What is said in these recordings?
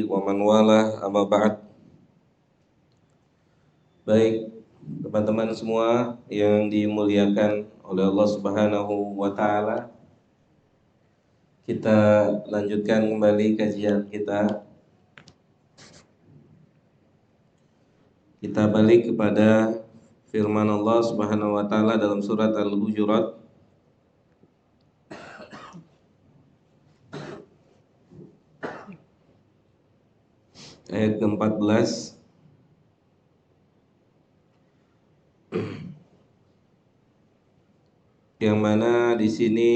wa man walah amma ba'd. Baik, teman-teman semua yang dimuliakan oleh Allah Subhanahu wa taala. Kita lanjutkan kembali kajian kita. Kita balik kepada firman Allah Subhanahu wa taala dalam surat Al-Hujurat ayat ke-14. Yang mana di sini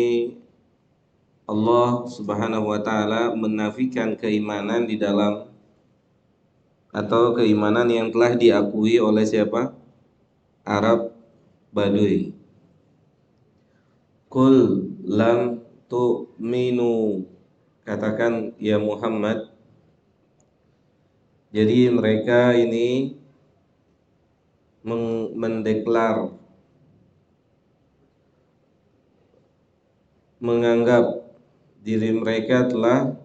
Allah Subhanahu wa taala menafikan keimanan di dalam atau keimanan yang telah diakui oleh siapa? Arab Badui. Qul lam tu'minu, katakan ya Muhammad. Jadi mereka ini mendeklar, menganggap diri mereka telah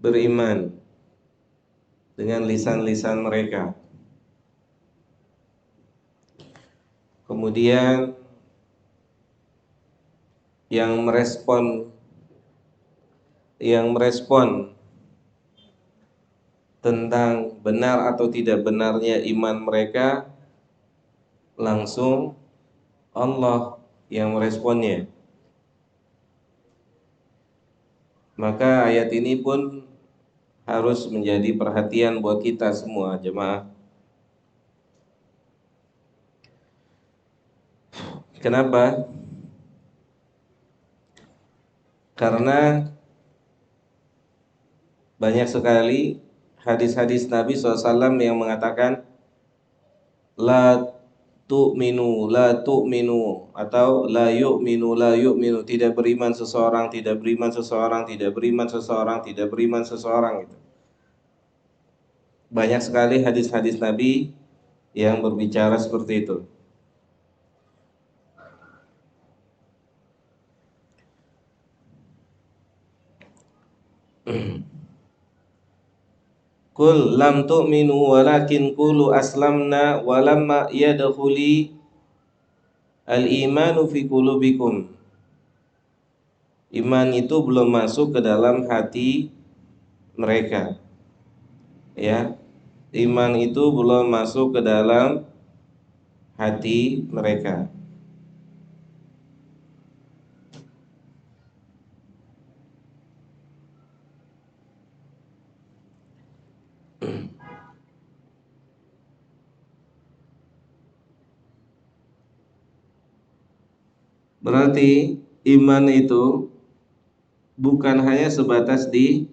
beriman dengan lisan-lisan mereka. Kemudian yang merespon tentang benar atau tidak benarnya iman mereka langsung Allah yang meresponnya. Maka ayat ini pun harus menjadi perhatian buat kita semua jemaah. Kenapa? Karena banyak sekali hadis-hadis Nabi SAW yang mengatakan la tu'minu atau la yu'minu, tidak beriman seseorang, tidak beriman seseorang, tidak beriman seseorang, tidak beriman seseorang gitu. Banyak sekali hadis-hadis Nabi yang berbicara seperti itu. Qul lam tu'minu walakin qulu aslamna walamma yadkhuli al-imanu fi qulubikum. Iman itu belum masuk ke dalam hati mereka. Ya. Iman itu belum masuk ke dalam hati mereka. Berarti iman itu bukan hanya sebatas di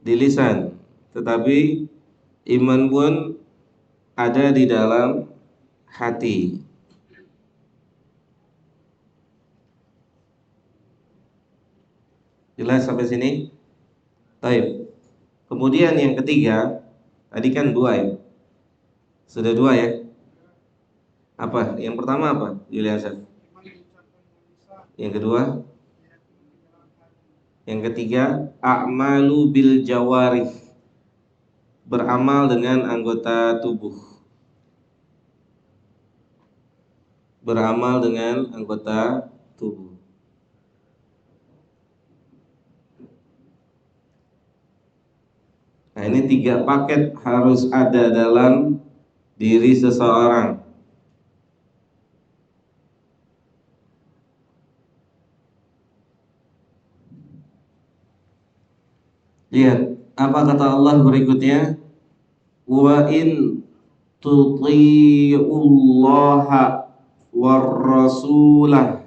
lisan, tetapi iman pun ada di dalam hati. Jelas sampai sini? Baik. Kemudian yang ketiga, tadi kan dua ya. Sudah dua ya. Apa? Yang pertama apa? Julian. Yang kedua? Yang ketiga, a'malu bil jawarih, beramal dengan anggota tubuh. Beramal dengan anggota tubuh. Nah, ini 3 paket harus ada dalam diri seseorang. Lihat apa kata Allah berikutnya, wa in tuti'ullaha war rasulah,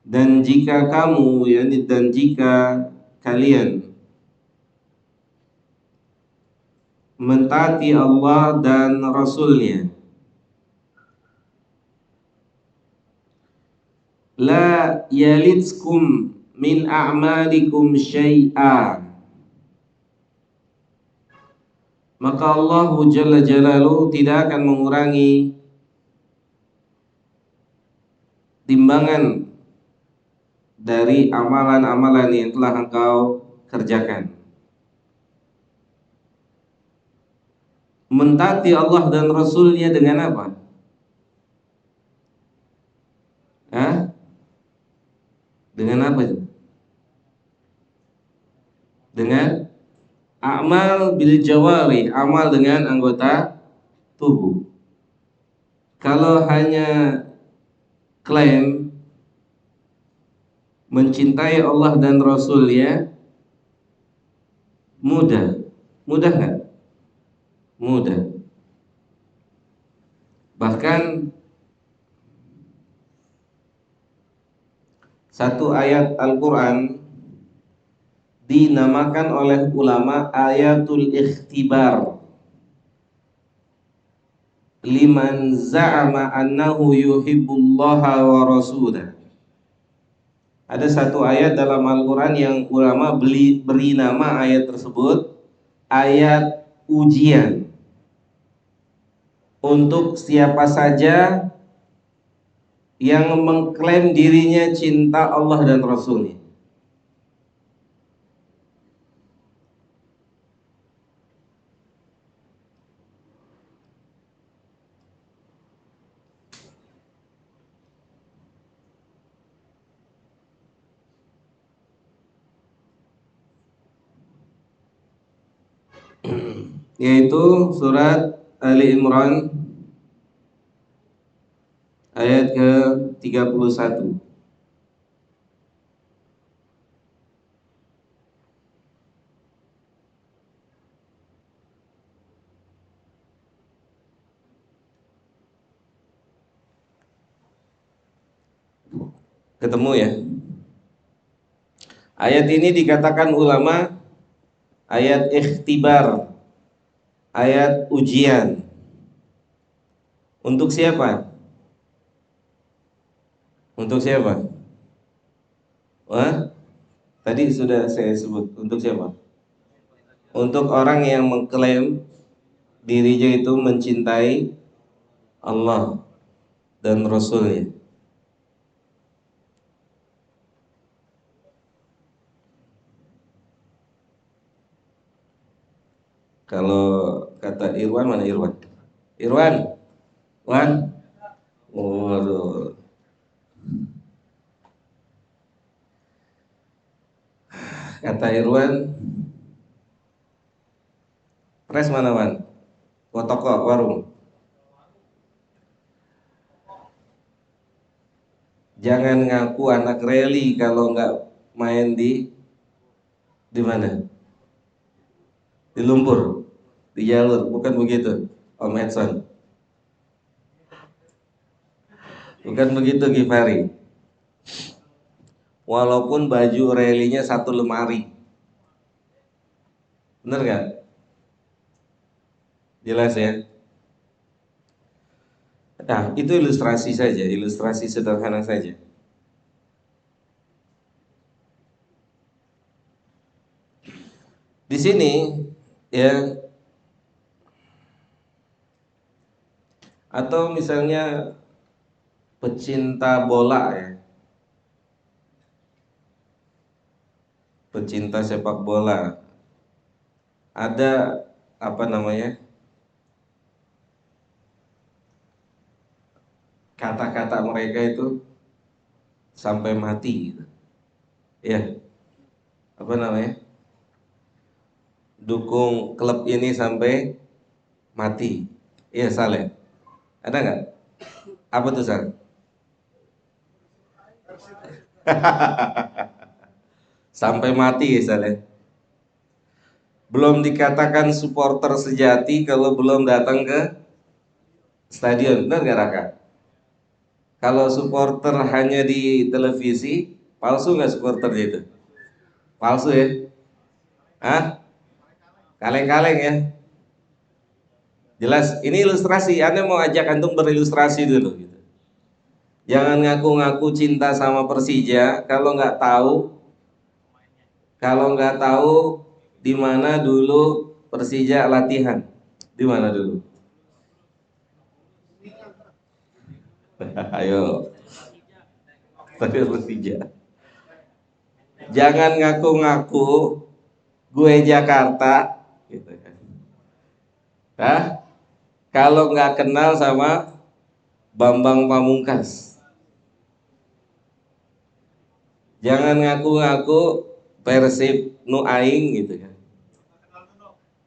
dan jika kamu dan jika kalian mentaati Allah dan Rasulnya, la yalitskum min a'malikum syai'a, maka Allah Jalla Jalaluhu tidak akan mengurangi timbangan dari amalan-amalan yang telah engkau kerjakan. Mentaati Allah dan Rasulnya dengan apa? Hah? Dengan apa? Dengan amal bil jawari, amal dengan anggota tubuh. Kalau hanya klaim mencintai Allah dan Rasulnya, mudah nggak? Mudah. Bahkan satu ayat Al-Quran dinamakan oleh ulama ayatul ikhtibar liman za'ama annahu yuhibbullaha wa rasulah. Ada satu ayat dalam Al-Quran yang ulama beri nama ayat tersebut ayat ujian untuk siapa saja yang mengklaim dirinya cinta Allah dan Rasulnya. Yaitu surat Ali Imran ayat ke-31. Ketemu ya? Ayat ini dikatakan ulama ayat ikhtibar, ayat ujian. Untuk siapa? Untuk siapa? Wah, tadi sudah saya sebut. Untuk siapa? Untuk orang yang mengklaim dirinya itu mencintai Allah dan Rasulnya. Kalau kata Irwan, mana Irwan? Irwan, Wan. Waduh. Kata Irwan, pres mana Wan? Oh, toko warung. Jangan ngaku anak rally kalau nggak main di mana? Di lumpur, di jalur, bukan begitu, Om Edson. Bukan begitu, Gifari. Walaupun baju rally-nya satu lemari, bener nggak? Jelas ya. Nah, itu ilustrasi saja, ilustrasi sederhana saja. Di sini ya, atau misalnya pecinta bola ya, pecinta sepak bola, ada apa namanya, kata-kata mereka itu sampai mati gitu. Ya, apa namanya, dukung klub ini sampai mati. Iya, Saleh, ada nggak? Apa tuh, Sal? Sampai mati ya, Saleh. Belum dikatakan supporter sejati kalau belum datang ke stadion, benar nggak Raka? Kalau supporter hanya di televisi, palsu nggak supporternya itu? Palsu ya? Hah? Kaleng-kaleng ya? Jelas, ini ilustrasi. Anda mau ajak antum berilustrasi dulu gitu. Jangan ngaku-ngaku cinta sama Persija kalau nggak tahu di mana dulu Persija latihan. Di mana dulu? Ayo, tapi Persija. Jangan ngaku-ngaku gue Jakarta, gitu kan. Hah? Kalau nggak kenal sama Bambang Pamungkas, jangan ngaku-ngaku Persib nu aing gitu kan.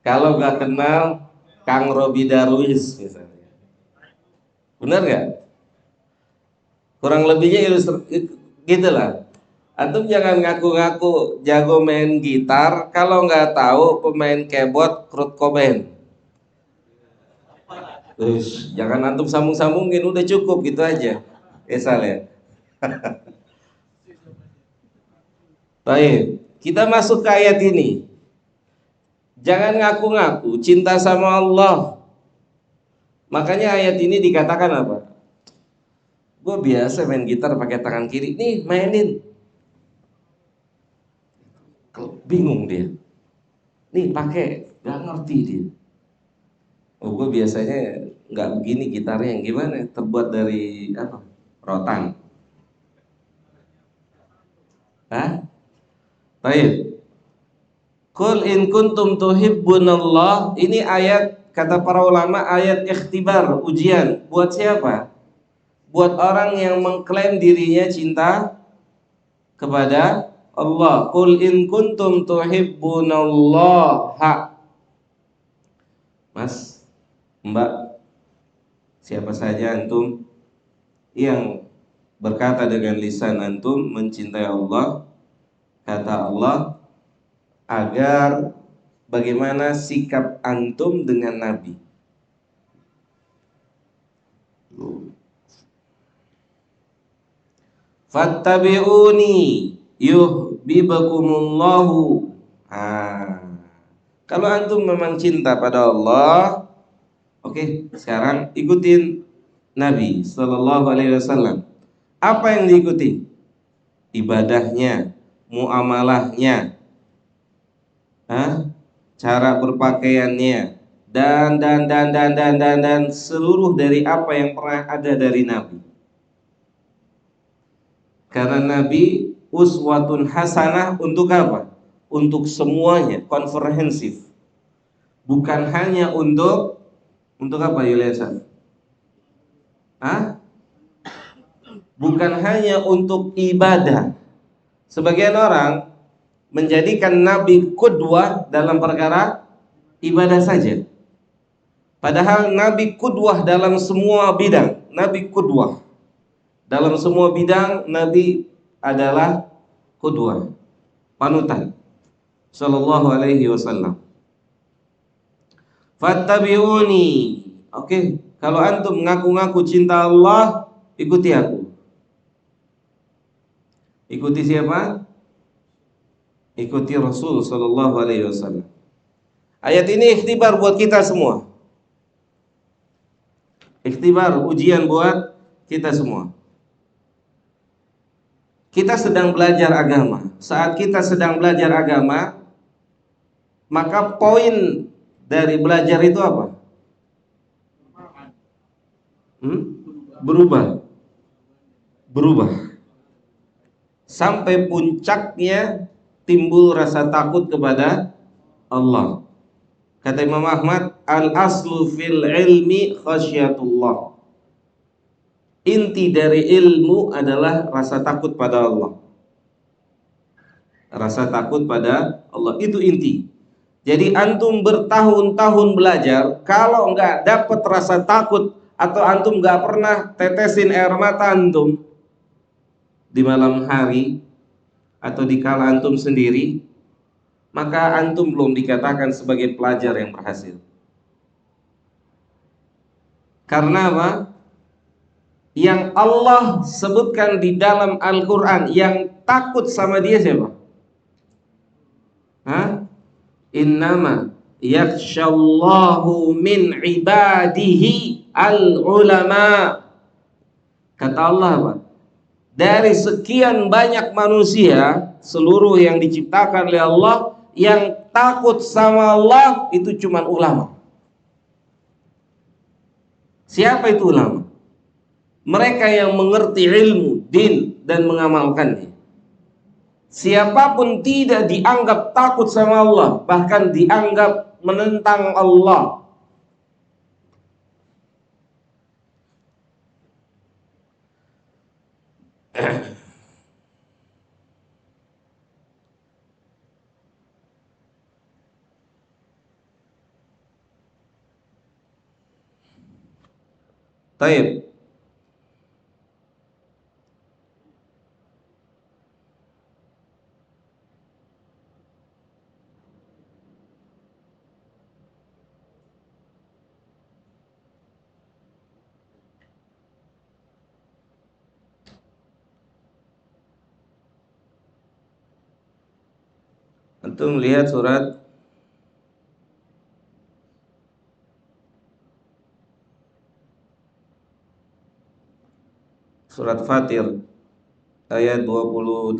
Kalau nggak kenal Kang Robi Darwis misalnya, benar nggak? Kurang lebihnya gitulah. Antum jangan ngaku-ngaku jago main gitar kalau nggak tahu pemain keyboard Kurt Cobain. Terus jangan antum sambung-sambungin, udah cukup gitu aja. Esal ya. Baik, kita masuk ke ayat ini. Jangan ngaku-ngaku cinta sama Allah. Makanya ayat ini dikatakan apa? Gue biasa main gitar pakai tangan kiri. Nih mainin. Bingung dia. Nih pakai, nggak ngerti dia. Oh, gue biasanya nggak begini gitarnya, yang gimana? Terbuat dari apa? Rotan. Hah? Baik. Qul in kuntum tuhibbunallah. Ini ayat, kata para ulama, ayat ikhtibar, ujian. Buat siapa? Buat orang yang mengklaim dirinya cinta kepada Allah. Qul in kuntum tuhibbunallaha. Mas, Mbak, siapa saja antum yang berkata dengan lisan antum mencintai Allah, kata Allah, agar bagaimana sikap antum dengan Nabi. Fattabi'uni yuhibbukumullahu. Kalau antum memang cinta pada Allah, oke, sekarang ikutin Nabi Sallallahu Alaihi Wasallam. Apa yang diikuti? Ibadahnya, muamalahnya, cara berpakaiannya, dan seluruh dari apa yang pernah ada dari Nabi. Karena Nabi uswatun hasanah untuk apa? Untuk semuanya, komprehensif. Bukan hanya untuk apa Yuliasan? Bukan hanya untuk ibadah. Sebagian orang menjadikan Nabi qudwah dalam perkara ibadah saja. Padahal Nabi qudwah dalam semua bidang. Nabi qudwah dalam semua bidang. Nabi adalah qudwah, panutan sallallahu alaihi wasallam. Fattabi'uni. Oke, kalau antum ngaku-ngaku cinta Allah, ikuti aku. Ikuti siapa? Ikuti Rasul sallallahu alaihi wasallam. Ayat ini ikhtibar buat kita semua. Ikhtibar, ujian buat kita semua. Kita sedang belajar agama. Saat kita sedang belajar agama, maka poin dari belajar itu apa? Berubah. Sampai puncaknya timbul rasa takut kepada Allah. Kata Imam Ahmad, al-aslu fil ilmi khasyatullah. Inti dari ilmu adalah rasa takut pada Allah. Rasa takut pada Allah, itu inti. Jadi antum bertahun-tahun belajar, kalau nggak dapat rasa takut, atau antum nggak pernah tetesin air mata antum di malam hari atau di kala antum sendiri, maka antum belum dikatakan sebagai pelajar yang berhasil. Karena apa? Yang Allah sebutkan di dalam Al-Quran, yang takut sama dia siapa? Innama yakhshallahu min ibadihi al-ulama. Kata Allah apa? Dari sekian banyak manusia, seluruh yang diciptakan oleh Allah, yang takut sama Allah itu cuma ulama. Siapa itu ulama? Mereka yang mengerti ilmu din dan mengamalkannya. Siapapun tidak dianggap takut sama Allah, bahkan dianggap menentang Allah. Taib. Antum lihat surat Fatir ayat 28.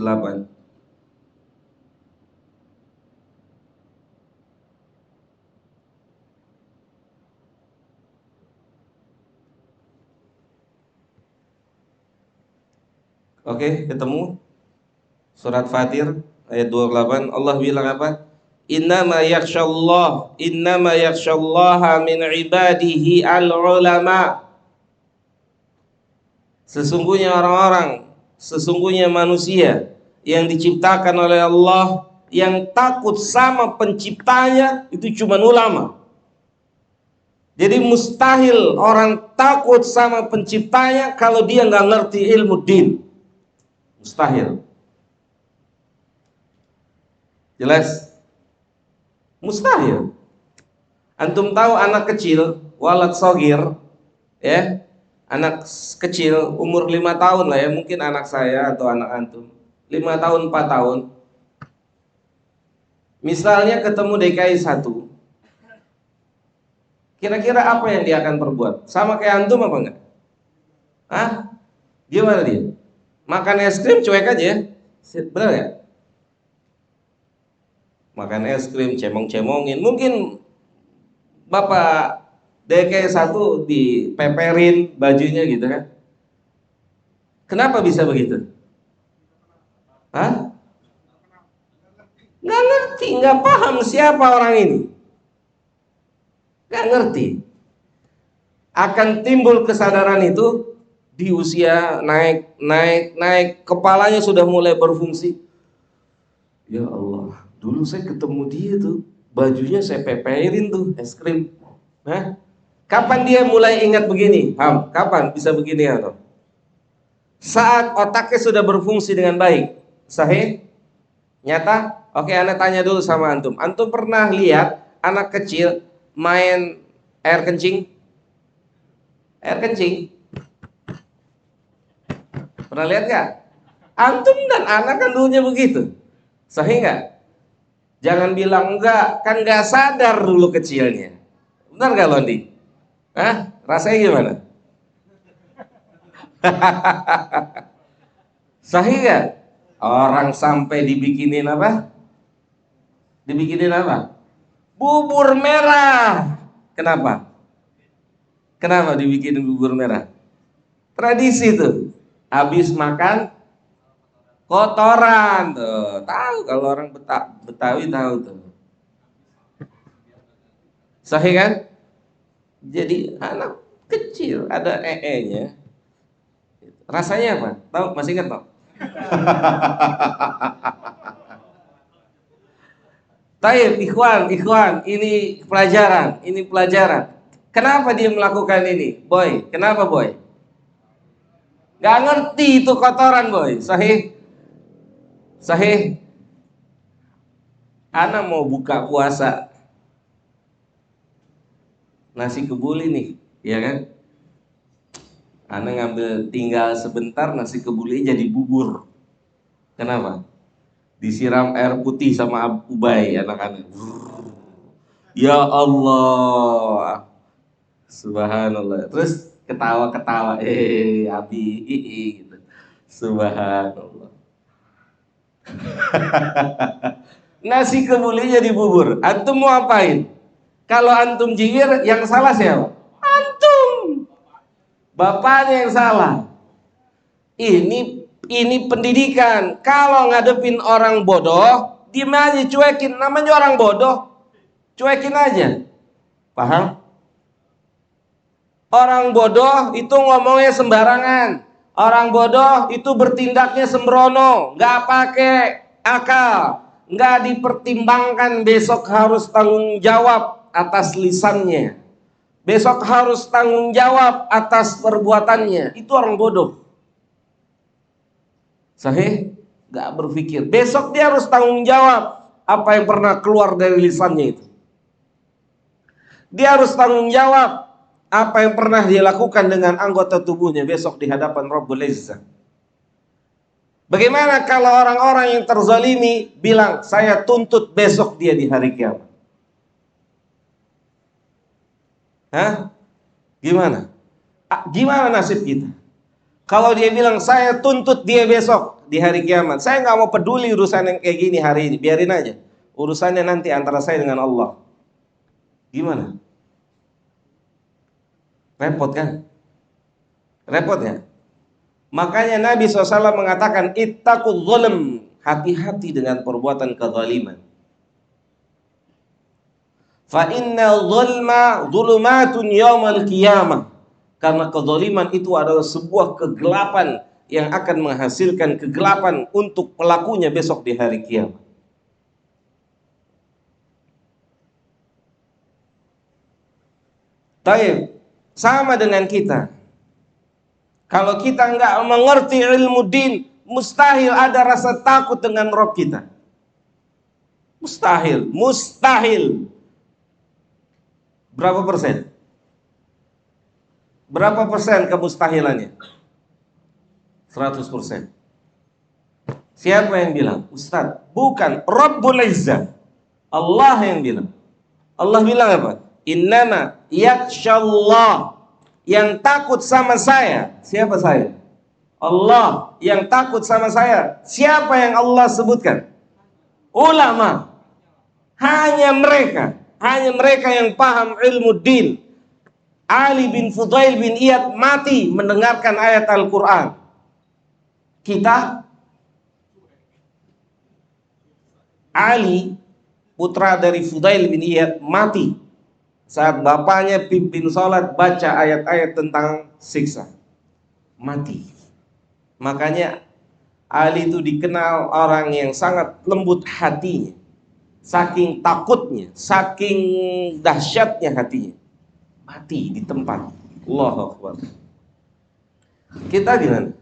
Oke, ketemu? Surat Fatir ayat 28, Allah bilang apa? Innama yakhsyallaha min ibadihi al-ulama. Sesungguhnya manusia yang diciptakan oleh Allah, yang takut sama penciptanya itu cuma ulama. Jadi mustahil orang takut sama penciptanya kalau dia nggak ngerti ilmu din. Mustahil. Jelas? Mustahil. Antum tahu anak kecil, walad sogir, ya, anak kecil umur 5 tahun lah ya, mungkin anak saya atau anak antum 5 tahun 4 tahun, misalnya ketemu DKI 1, kira-kira apa yang dia akan perbuat? Sama kayak antum apa enggak? Hah? Gimana dia? Makan es krim cuek aja ya? Benar nggak? Makan es krim, cemong-cemongin. Mungkin Bapak DKI 1 dipeperin bajunya gitu kan? Kenapa bisa begitu? Hah? Nggak ngerti, nggak paham siapa orang ini. Nggak ngerti. Akan timbul kesadaran itu di usia naik, kepalanya sudah mulai berfungsi. Ya Allah, dulu saya ketemu dia tuh, bajunya saya peperin tuh es krim. Hah? Kapan dia mulai ingat begini? Kapan bisa begini ya? Saat otaknya sudah berfungsi dengan baik. Sahih? Nyata? Oke, Anda tanya dulu sama antum. Antum pernah lihat anak kecil main air kencing? Air kencing? Pernah lihat gak? Antum dan anak kan dulunya begitu. Sahih gak? Jangan bilang enggak, kan gak sadar dulu kecilnya. Benar gak Londi? Hah? Rasanya gimana? Sahih gak? Orang sampai dibikinin apa? Dibikinin apa? Bubur merah. Kenapa? Kenapa dibikinin bubur merah? Tradisi tuh. Habis makan kotoran tuh. Tahu kalau orang Betawi tahu tuh. Sahih kan? Jadi anak kecil ada nya. Rasanya apa? Tahu? Masih ingat toh? Taib, ikhwan, ini pelajaran. Kenapa dia melakukan ini? Boy, kenapa boy? Gak ngerti itu kotoran boy. Sahih. Ana mau buka puasa, nasi kebuli nih, ya kan? Ana ngambil tinggal sebentar, nasi kebuli jadi bubur. Kenapa? Disiram air putih sama ubay anak-anak. Ya Allah, subhanallah. Terus ketawa-ketawa, Abi, gitu. Subhanallah. Nasi kebuli jadi bubur. Antum mau apain? Kalau antum jingir, yang salah siapa? Antum. Bapaknya yang salah. Ini Ini pendidikan. Kalau ngadepin orang bodoh, diem aja, cuekin. Namanya orang bodoh, cuekin aja. Paham? Orang bodoh itu ngomongnya sembarangan. Orang bodoh itu bertindaknya sembrono, nggak pakai akal, nggak dipertimbangkan. Besok harus tanggung jawab atas lisannya. Besok harus tanggung jawab atas perbuatannya. Itu orang bodoh. Sahih? Nggak berpikir. Besok dia harus tanggung jawab apa yang pernah keluar dari lisannya itu. Dia harus tanggung jawab apa yang pernah dia lakukan dengan anggota tubuhnya besok di hadapan Rabbul Izzah. Bagaimana kalau orang-orang yang terzalimi bilang, saya tuntut besok dia di hari kiamat? Hah? Gimana? Gimana nasib kita? Kalau dia bilang, saya tuntut dia besok di hari kiamat, saya nggak mau peduli urusan yang kayak gini hari ini, biarin aja. Urusannya nanti antara saya dengan Allah. Gimana? Repot kan? Repot ya? Makanya Nabi SAW mengatakan, ittaqul zulm, hati-hati dengan perbuatan kezaliman. Fa inna zulma zulumatun yaumal qiyamah. Karena kezaliman itu adalah sebuah kegelapan yang akan menghasilkan kegelapan untuk pelakunya besok di hari kiamat. Taib, sama dengan kita. Kalau kita nggak mengerti ilmu din, mustahil ada rasa takut dengan Rabb kita. Mustahil, mustahil. Berapa persen? Berapa persen kemustahilannya? 100%. Siapa yang bilang? Ustaz, bukan, Rabbul Izzah. Allah yang bilang. Allah bilang apa? Innama yakhshallah, yang takut sama saya. Siapa saya? Allah. Yang takut sama saya, siapa yang Allah sebutkan? Ulama. Hanya mereka yang paham ilmu din. Ali bin Fudail bin Iyad mati mendengarkan ayat Al-Quran. Kita, Ali putra dari Fudail bin Iyad mati saat bapaknya pimpin sholat baca ayat-ayat tentang siksa. Mati. Makanya Ali itu dikenal orang yang sangat lembut hatinya. Saking takutnya, saking dahsyatnya hatinya, mati di tempat. Allahu Akbar. Kita gimana?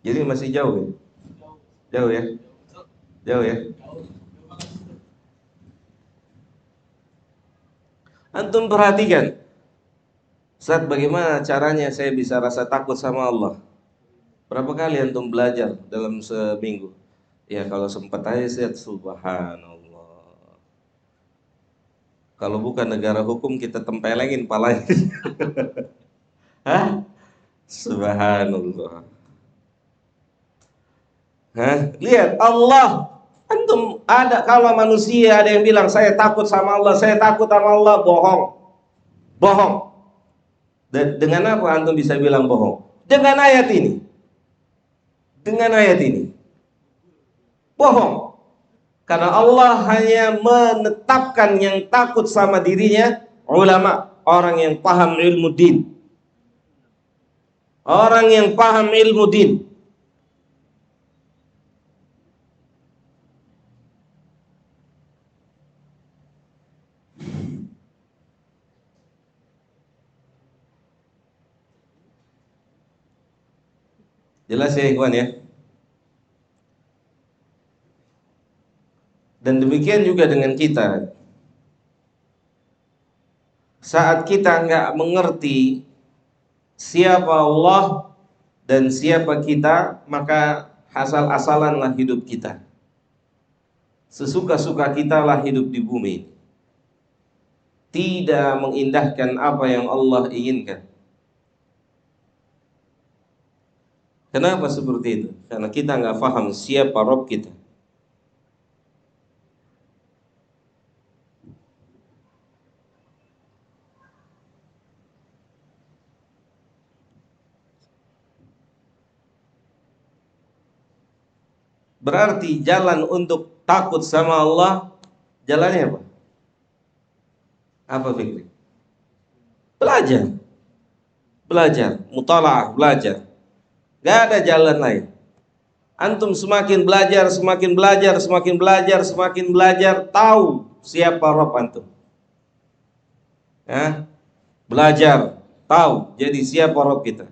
Jadi masih jauh ya? Jauh ya? Jauh ya? Antum perhatikan, Ustaz, bagaimana caranya saya bisa rasa takut sama Allah? Berapa kali antum belajar dalam seminggu? Ya kalau sempat aja saya, subhanallah. Kalau bukan negara hukum kita tempelengin palanya. Hah? Subhanallah. Hah? Lihat Allah. Antum ada, kalau manusia ada yang bilang saya takut sama Allah, saya takut sama Allah, bohong. Bohong. Dan dengan apa antum bisa bilang bohong? Dengan ayat ini. Dengan ayat ini. Bohong. Karena Allah hanya menetapkan yang takut sama dirinya ulama, orang yang paham ilmu din. Orang yang paham ilmu din. Jelas ya ikhwan ya? Dan demikian juga dengan kita. Saat kita nggak mengerti siapa Allah dan siapa kita, maka asal-asalanlah hidup kita. Sesuka-suka kita lah hidup di bumi. Tidak mengindahkan apa yang Allah inginkan. Kenapa seperti itu? Karena kita nggak paham siapa Rabb kita. Berarti jalan untuk takut sama Allah, jalannya apa? Apa Fikri? Belajar. Belajar, mutalaah, belajar. Gak ada jalan lain. Antum semakin belajar, semakin belajar, semakin belajar, semakin belajar, tahu siapa Rabb antum. Ya? Belajar, tahu jadi siapa Rabb kita.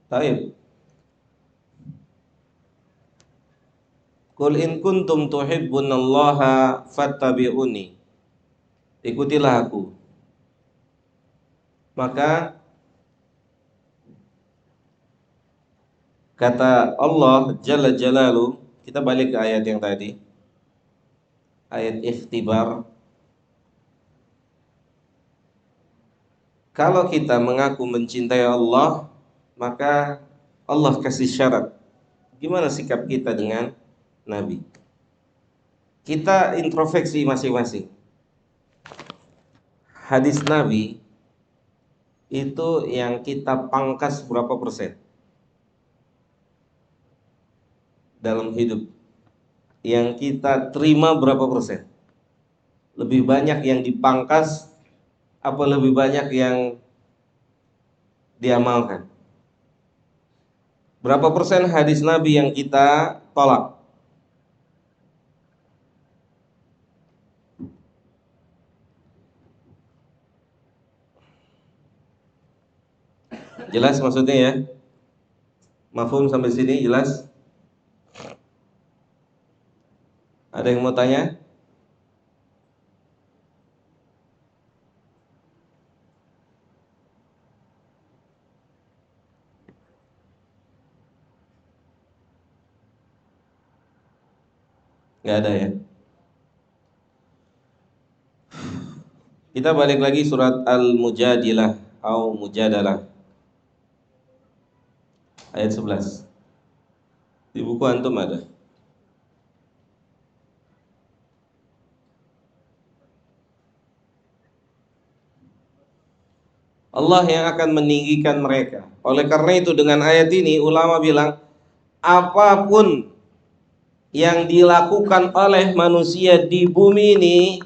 Baik. Qul in kuntum tuhibbunallaha fattabi'uni. Ikutilah aku. Maka kata Allah Jalla Jalalu, kita balik ke ayat yang tadi. Ayat ikhtibar. Kalau kita mengaku mencintai Allah, maka Allah kasih syarat. Gimana sikap kita dengan Nabi? Kita introspeksi masing-masing. Hadis Nabi itu yang kita pangkas berapa persen dalam hidup? Yang kita terima berapa persen? Lebih banyak yang dipangkas apa lebih banyak yang diamalkan? Berapa persen hadis Nabi yang kita tolak? Jelas maksudnya ya? Mafhum sampai sini jelas? Ada yang mau tanya? Nggak ada ya? Kita balik lagi surat Al-Mujadilah atau Mujadalah ayat 11. Di buku antum ada. Allah yang akan meninggikan mereka. Oleh karena itu dengan ayat ini ulama bilang apapun yang dilakukan oleh manusia di bumi ini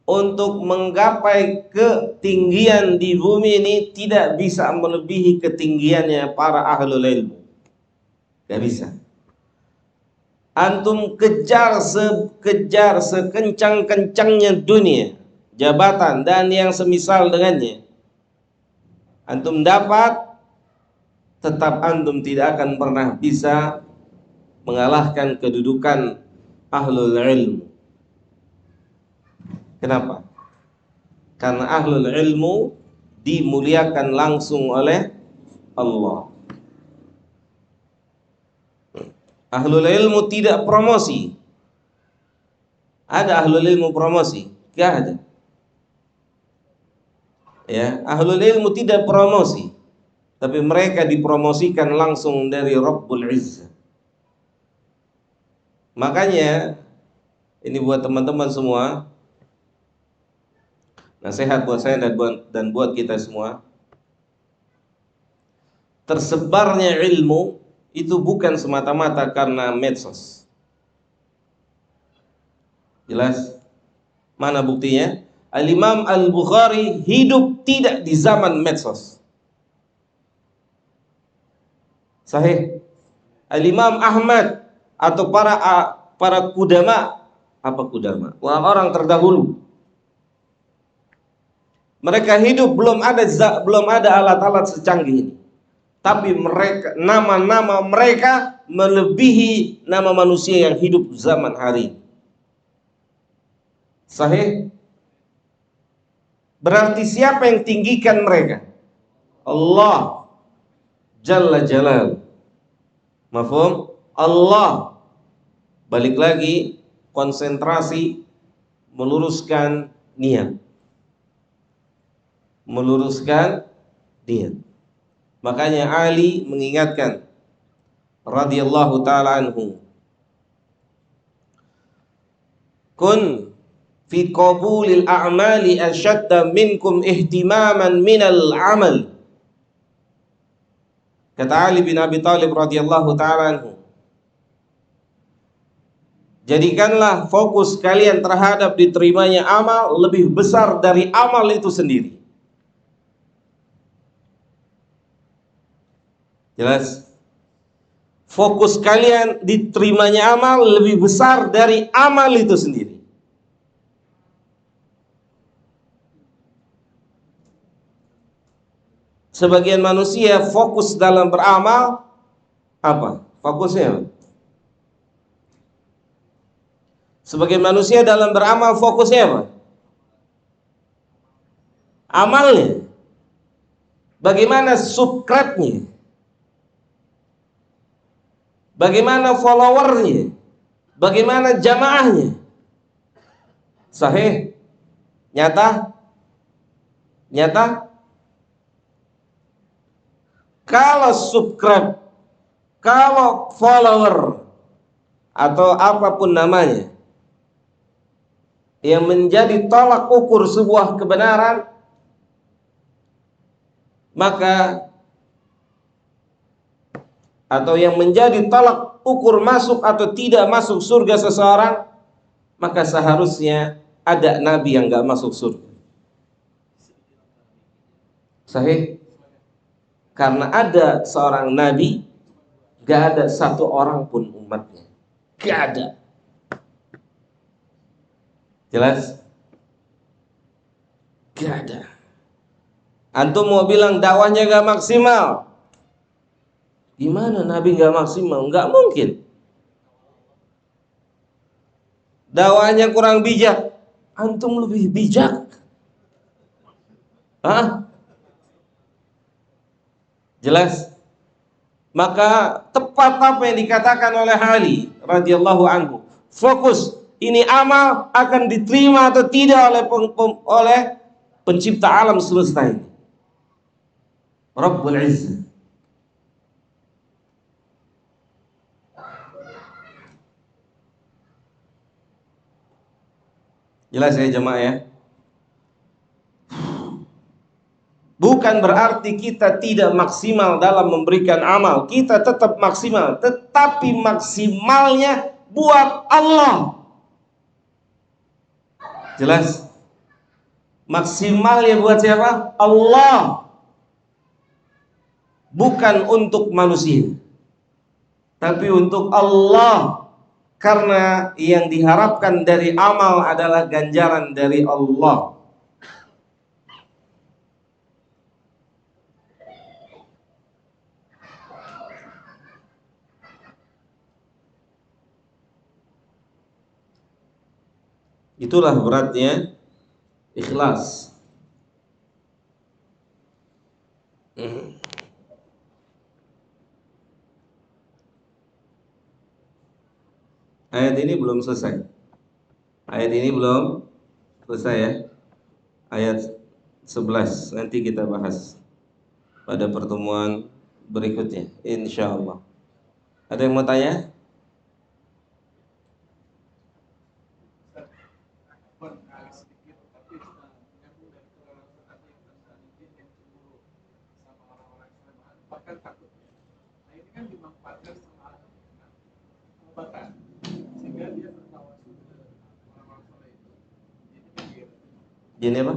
untuk menggapai ketinggian di bumi ini tidak bisa melebihi ketinggiannya para ahlul ilmu. Gak bisa. Antum kejar sekencang-kencangnya dunia, jabatan dan yang semisal dengannya, antum dapat, tetap antum tidak akan pernah bisa mengalahkan kedudukan ahlul ilmu. Kenapa? Karena ahlul ilmu dimuliakan langsung oleh Allah. Ahlul ilmu tidak promosi. Ada ahlul ilmu promosi? Gak ada. Ya, ahlul ilmu tidak promosi, tapi mereka dipromosikan langsung dari Rabbul Izzah. Makanya ini buat teman-teman semua, nasihat buat saya dan buat kita semua. Tersebarnya ilmu itu bukan semata-mata karena medsos. Jelas? Mana buktinya? Al-Imam Al-Bukhari hidup tidak di zaman medsos. Sahih. Al-Imam Ahmad atau para kudama, apa kudama? Orang terdahulu. Mereka hidup belum ada alat-alat secanggih ini. tapi mereka, nama-nama mereka melebihi nama manusia yang hidup zaman hari ini. Sahih? Berarti siapa yang tinggikan mereka? Allah Jalla Jalal. Mafhum? Allah. Balik lagi, konsentrasi, meluruskan niat. Meluruskan niat. Makanya Ali mengingatkan radhiyallahu taala anhu, kun fi qabulil a'mali ashadda minkum ihtimaman minal amal. Kata Ali bin Abi Thalib radhiyallahu taala anhu, jadikanlah fokus kalian terhadap diterimanya amal lebih besar dari amal itu sendiri. Jelas? Fokus kalian diterimanya amal lebih besar dari amal itu sendiri. Sebagian manusia fokus dalam beramal apa? Fokusnya apa? Sebagian manusia dalam beramal fokusnya apa? Amalnya. Bagaimana subscribe-nya? Bagaimana followernya? Bagaimana jamaahnya? Sahih? Nyata? Nyata? Kalau subscribe, kalau follower, atau apapun namanya, yang menjadi tolak ukur sebuah kebenaran, maka atau yang menjadi tolak ukur masuk atau tidak masuk surga seseorang, maka seharusnya ada nabi yang gak masuk surga. Sahih? Karena ada seorang nabi, gak ada satu orang pun umatnya. Gak ada. Jelas? Gak ada. Antum mau bilang dakwahnya gak maksimal, gimana nabi gak maksimal? Gak mungkin. Dakwahnya kurang bijak, antum lebih bijak. Hah? Jelas? Maka tepat apa yang dikatakan oleh Ali radhiyallahu anhu. Fokus, ini amal akan diterima atau tidak oleh pencipta alam semesta ini, Rabbul Izzah. Jelas ya jemaah ya? Bukan berarti kita tidak maksimal dalam memberikan amal. Kita tetap maksimal, tetapi maksimalnya buat Allah. Jelas? Maksimalnya buat siapa? Allah. Bukan untuk manusia, tapi untuk Allah. Karena yang diharapkan dari amal adalah ganjaran dari Allah. Itulah beratnya ikhlas. Ayat ini belum selesai. Ayat ini belum selesai ya. Ayat 11 nanti kita bahas pada pertemuan berikutnya, insyaallah. Ada yang mau tanya? Jin apa?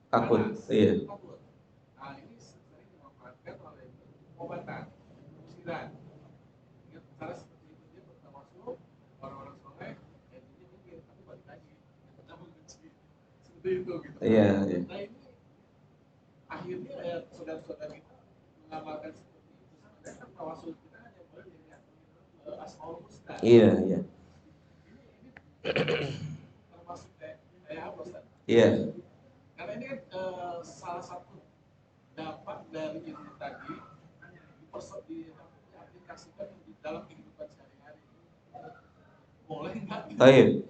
Takut, iya. Iya, iya. Nah ini akhirnya ya saudara-saudara kita mengamalkan seperti itu. Sedangkan tawasul kita hanya boleh dengan asmaul husna. Iya, iya. Ini termasuk kayak apa Ustaz? Iya. Karena ini kan salah satu dampak dari ilmu tadi diaplikasikan di dalam kehidupan sehari-hari. Boleh nggak? Baik.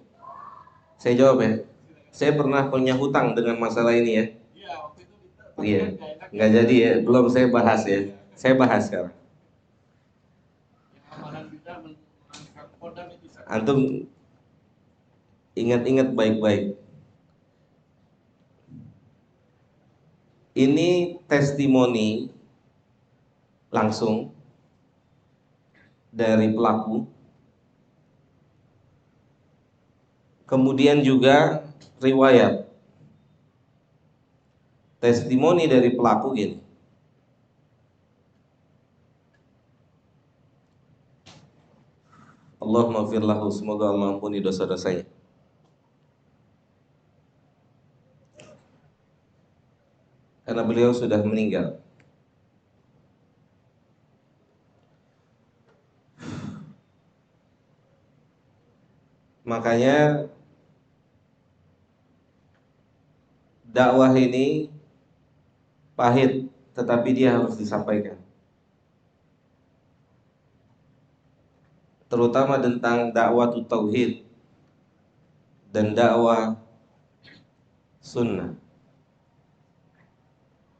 Saya jawab ya. Saya pernah punya hutang dengan masalah ini ya. Iya, waktu itu Iya. Nggak jadi ya. Belum saya bahas ya. Saya bahas sekarang. Antum ingat-ingat baik-baik. Ini testimoni langsung dari pelaku. Kemudian juga riwayat. Testimoni dari pelaku gini. Allahumma ighfir lahu, semoga Allah ampuni dosa-dosanya. Karena beliau sudah meninggal. Makanya dakwah ini pahit, tetapi dia harus disampaikan. Terutama tentang dakwah tauhid dan dakwah sunnah.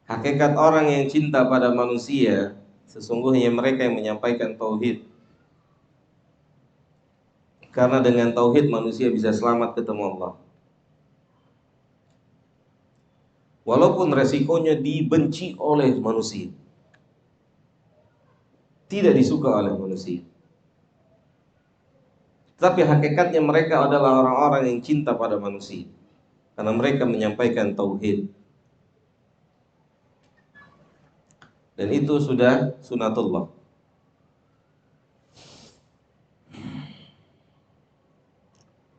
Hakikat orang yang cinta pada manusia, sesungguhnya mereka yang menyampaikan tauhid. Karena dengan tauhid manusia bisa selamat ketemu Allah. Walaupun resikonya dibenci oleh manusia, tidak disuka oleh manusia, tapi hakikatnya mereka adalah orang-orang yang cinta pada manusia, karena mereka menyampaikan tauhid. Dan itu sudah sunatullah.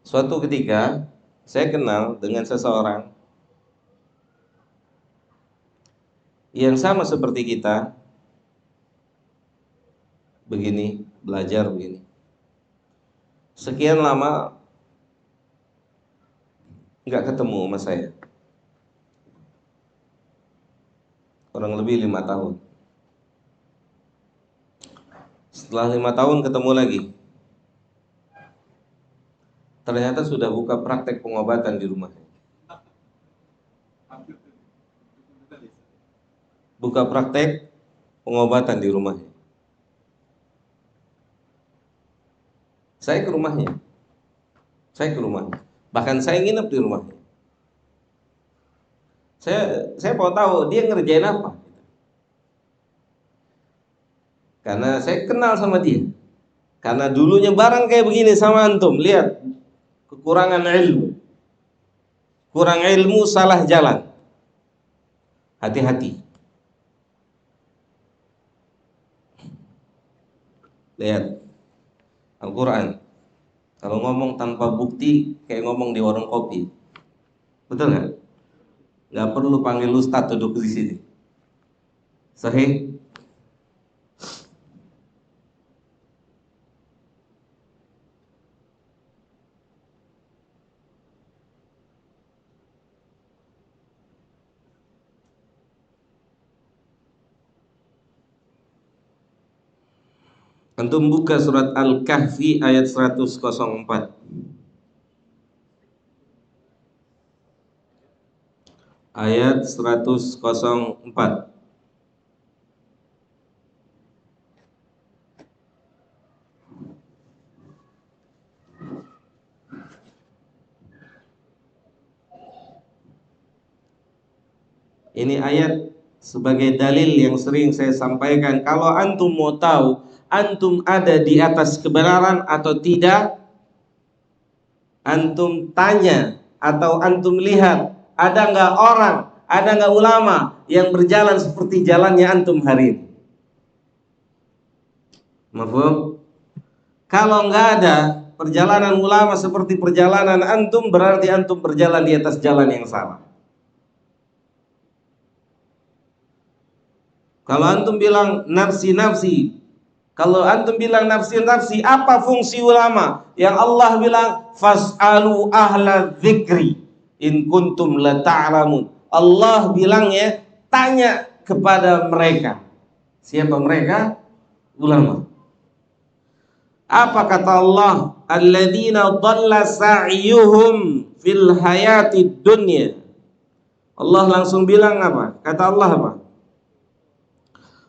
Suatu ketika saya kenal dengan seseorang yang sama seperti kita, begini, belajar begini. Sekian lama nggak ketemu sama saya, kurang lebih 5 tahun. Setelah 5 tahun ketemu lagi, ternyata sudah buka praktek pengobatan di rumah. Buka praktek pengobatan di rumahnya. Saya ke rumahnya. Bahkan saya nginep di rumahnya. Saya mau tahu dia ngerjain apa. Karena saya kenal sama dia. Karena dulunya barang kayak begini sama antum, lihat kekurangan ilmu. Kurang ilmu, salah jalan. Hati-hati. Lihat Al-Quran, kalau ngomong tanpa bukti kayak ngomong di warung kopi. Betul nggak? Nggak perlu panggil ustadz duduk di sini. Sahih? Antum buka surat Al-Kahfi ayat 104. Ayat 104. Ini ayat sebagai dalil yang sering saya sampaikan. Kalau antum mau tahu antum ada di atas kebenaran atau tidak, antum tanya atau antum lihat, ada nggak orang, ada nggak ulama yang berjalan seperti jalannya antum hari ini? Mafhum? Kalau nggak ada, perjalanan ulama seperti perjalanan antum, berarti antum berjalan di atas jalan yang salah. Kalau antum bilang nafsi-nafsi, kalau antum bilang nafsi-nafsi, apa fungsi ulama? Yang Allah bilang fas'alu ahla dzikri in kuntum la ta'lamun. Allah bilangnya tanya kepada mereka. Siapa mereka? Ulama. Apa kata Allah? Alladzina dhalla sa'yuhum fil hayatid dunya. Allah langsung bilang apa? Kata Allah apa?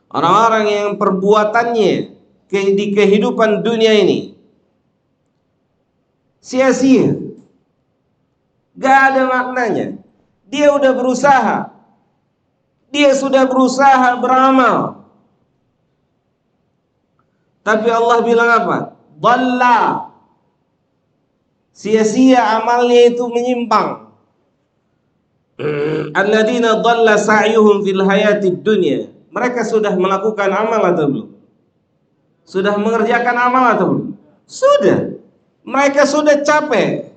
Orang-orang yang perbuatannya di kehidupan dunia ini sia-sia, gak ada maknanya. Dia udah berusaha, dia sudah berusaha beramal, tapi Allah bilang apa? Dhalla, sia-sia amalnya itu menyimpang. Alladzina dhalla sa'yuhum fil hayatid dunya. Mereka sudah melakukan amal atau belum? Sudah mengerjakan amal atau belum? Sudah. Mereka sudah capek.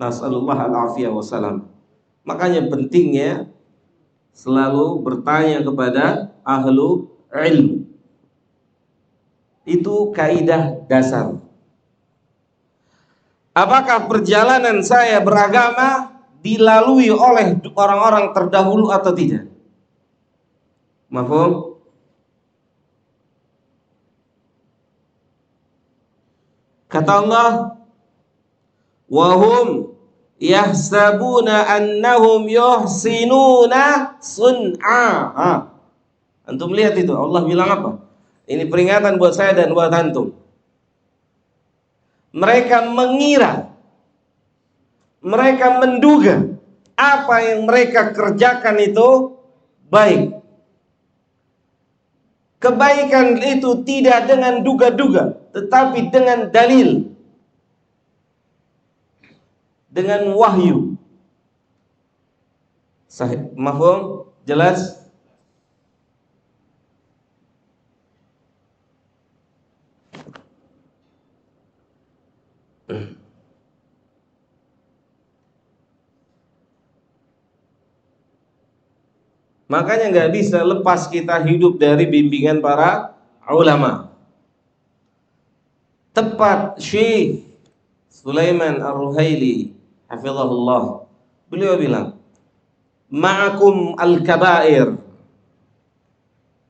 Nasallallahu al-afiyah wassalam. Makanya pentingnya selalu bertanya kepada ahlu ilmu. Itu kaidah dasar. Apakah perjalanan saya beragama dilalui oleh orang-orang terdahulu atau tidak? Mafhum? Kata Allah, wahum yahsabuna annahum yuhsinuna sun'a. Antum lihat itu, Allah bilang apa? Ini peringatan buat saya dan buat antum. Mereka mengira, mereka menduga apa yang mereka kerjakan itu baik. Kebaikan itu tidak dengan duga-duga, tetapi dengan dalil, dengan wahyu. Sahih, mafhum? Jelas? Makanya nggak bisa lepas kita hidup dari bimbingan para ulama. Tepat Syekh Sulaiman Ar-Ruhaili hafizahullah, beliau bilang, ma'akum al-kabair.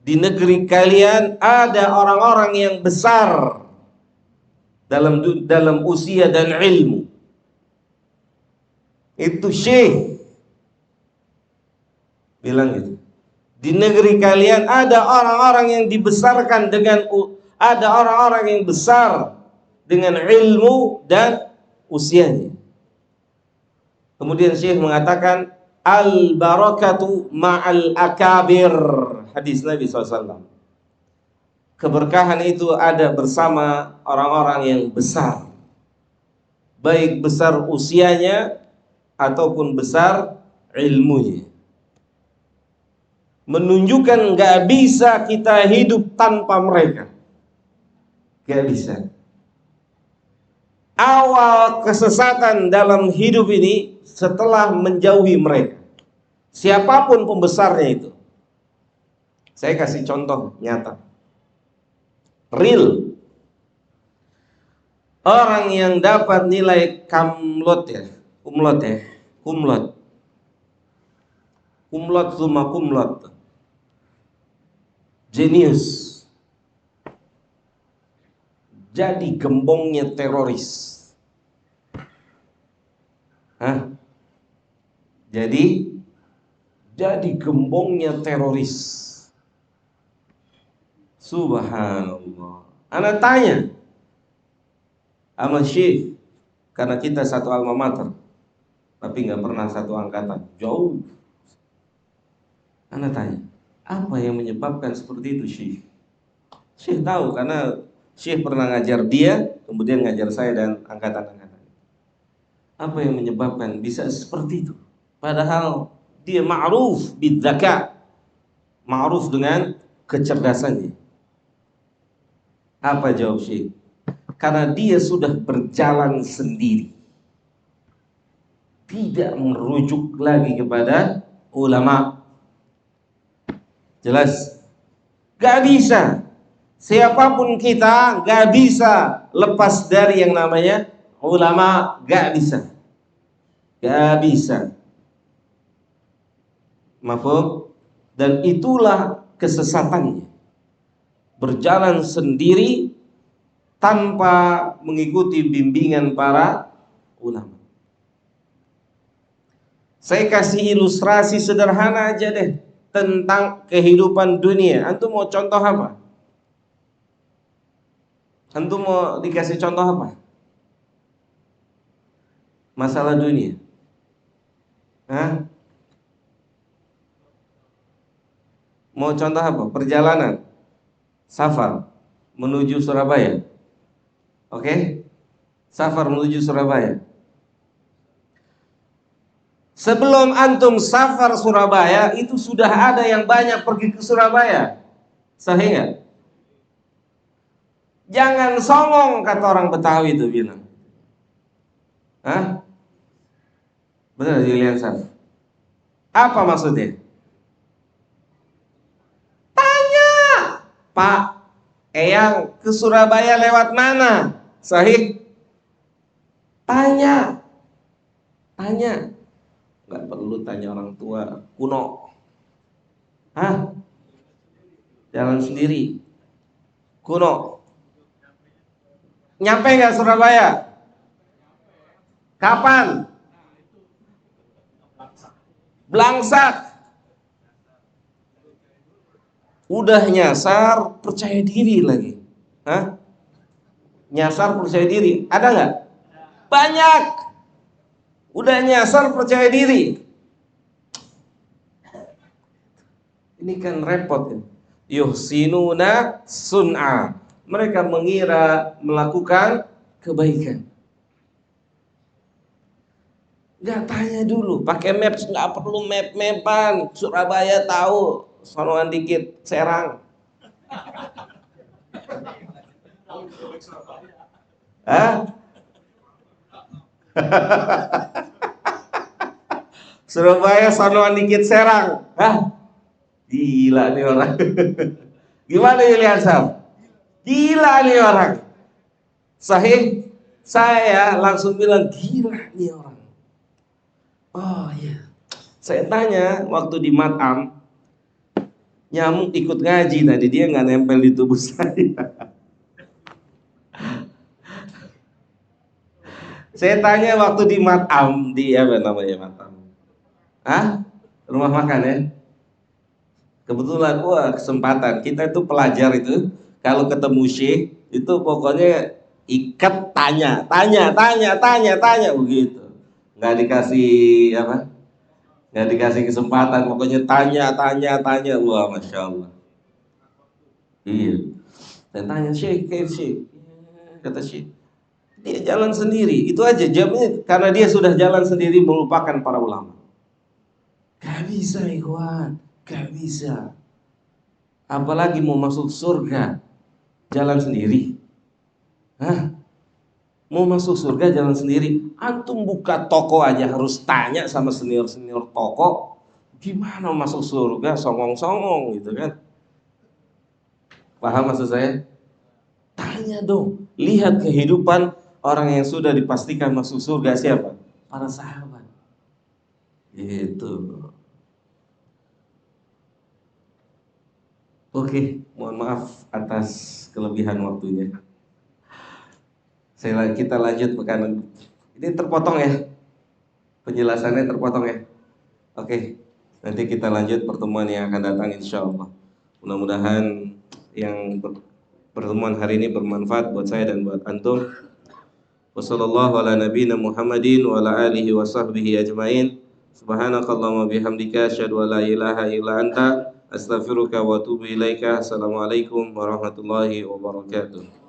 Di negeri kalian ada orang-orang yang besar dalam usia dan ilmu. Itu Syekh bilang gitu. Di negeri kalian ada orang-orang yang dibesarkan ada orang-orang yang besar dengan ilmu dan usianya. Kemudian Syekh mengatakan al barakatu ma'al akabir, hadis Nabi SAW. Keberkahan itu ada bersama orang-orang yang besar, baik besar usianya ataupun besar ilmunya. Menunjukkan gak bisa kita hidup tanpa mereka. Gak bisa. Awal kesesatan dalam hidup ini setelah menjauhi mereka, siapapun pembesarnya itu. Saya kasih contoh nyata, real. Orang yang dapat nilai kumlot summa kumlot, jenius, jadi gembongnya teroris. Jadi gembongnya teroris. Subhanallah. Ana tanya sama Syekh, karena kita satu alma mater, tapi nggak pernah satu angkatan, jauh. Ana tanya, apa yang menyebabkan seperti itu Syekh? Syekh tahu karena Syekh pernah ngajar dia, kemudian ngajar saya dan angkatan-angkatan. Apa yang menyebabkan bisa seperti itu? Padahal dia ma'ruf bidzaka, ma'ruf dengan kecerdasannya. Apa jawab Syekh? Karena dia sudah berjalan sendiri, tidak merujuk lagi kepada ulama. Jelas? Gak bisa. Siapapun kita gak bisa lepas dari yang namanya ulama. Gak bisa. Gak bisa. Mafhum? Dan itulah kesesatannya. Berjalan sendiri tanpa mengikuti bimbingan para ulama. Saya kasih ilustrasi sederhana aja deh tentang kehidupan dunia. Antum mau contoh apa? Antum mau dikasih contoh apa? Masalah dunia. Hah? Mau contoh apa? Perjalanan safar menuju Surabaya. Oke? Safar menuju Surabaya. Sebelum antum safar Surabaya, itu sudah ada yang banyak pergi ke Surabaya. Sahih nggak? Jangan songong, kata orang Betawi itu bilang. Hah? Benar, Julian Saf? Apa maksudnya? Tanya, Pak Eyang ke Surabaya lewat mana? Sahih? Tanya. Nggak perlu tanya orang tua kuno. Hah? Jalan sendiri. Kuno. Nyampe nggak Surabaya? Kapan? Belangsak. Udah nyasar, percaya diri lagi. Hah? Nyasar, percaya diri. Ada nggak? Banyak. Udah nyasar, percaya diri. Ini kan repot ya. Yuhsinuna sun'a. Mereka mengira melakukan kebaikan. Nggak tanya dulu, pakai maps, nggak perlu map-mapan. Surabaya tahu, sonoan dikit Serang. Hah? Surabaya sonoan dikit Serang. Hah? Gila nih orang. Gimana Yulian Sam? Gila nih orang. Sahih? Saya langsung bilang gila nih orang. Oh iya. Saya tanya waktu di Matam, nyamuk ikut ngaji tadi, dia nggak nempel di tubuh saya. Saya tanya waktu di Matam, di apa namanya Matam? Hah? Rumah makan ya? Kebetulan, wah kesempatan. Kita itu pelajar itu, kalau ketemu syekh, itu pokoknya ikat tanya begitu. Nggak dikasih apa? Nggak dikasih kesempatan, pokoknya tanya. Wah, masya Allah. Iya. Saya tanya syekh, kayak syekh, kata syekh, dia jalan sendiri. Itu aja jawabnya, karena dia sudah jalan sendiri melupakan para ulama. Gak bisa ikhwan, gak bisa. Apalagi mau masuk surga jalan sendiri. Hah? Mau masuk surga jalan sendiri. Antum buka toko aja harus tanya sama senior toko, gimana masuk surga songong-songong gitu kan. Paham maksud saya? Tanya dong. Lihat kehidupan orang yang sudah dipastikan masuk surga siapa? Para sahabat. Gitu. Oke, mohon maaf atas kelebihan waktunya. Kita lanjut pekan. Ini terpotong ya, penjelasannya terpotong ya. Oke, nanti kita lanjut pertemuan yang akan datang insya Allah. Mudah-mudahan yang pertemuan hari ini bermanfaat buat saya dan buat antum. Wassallallahu ala nabiyina Muhammadin wa ala alihi wa sahbihi ajmain. Subhanakallahumma bihamdika asyhadu an la ilaha illa anta astaghfiruka wa atubu ilaika. Assalamualaikum warahmatullahi wabarakatuh.